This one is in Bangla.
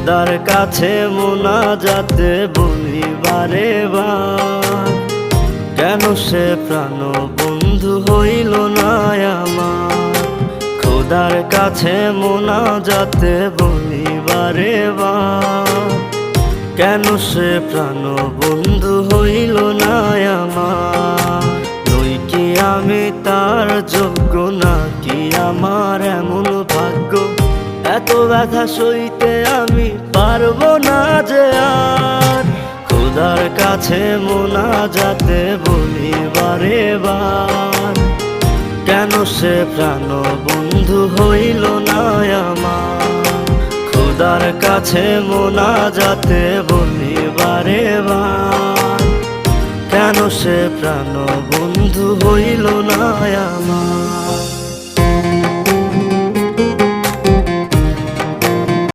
খোদার কাছে মোনাজাতে বলি বারে বার, কেন সে প্রাণ বন্ধু হইল না আমার। খোদার কাছে মোনাজাতে বলি বারে বার, কেন সে প্রাণ বন্ধু হইল না আমার। নই কি আমি তার যোগ্য, নাকি আমার এমন ভাগ্য, এত ব্যথা সইতে আমি পারবো না যে আর। খোদার কাছে মোনাজাতে বলি বারে বার, কেন সে প্রাণ বন্ধু হইল না আমার। খোদার কাছে মোনাজাতে বলি বারে বার, কেন সে প্রাণ বন্ধু হইল না আমার।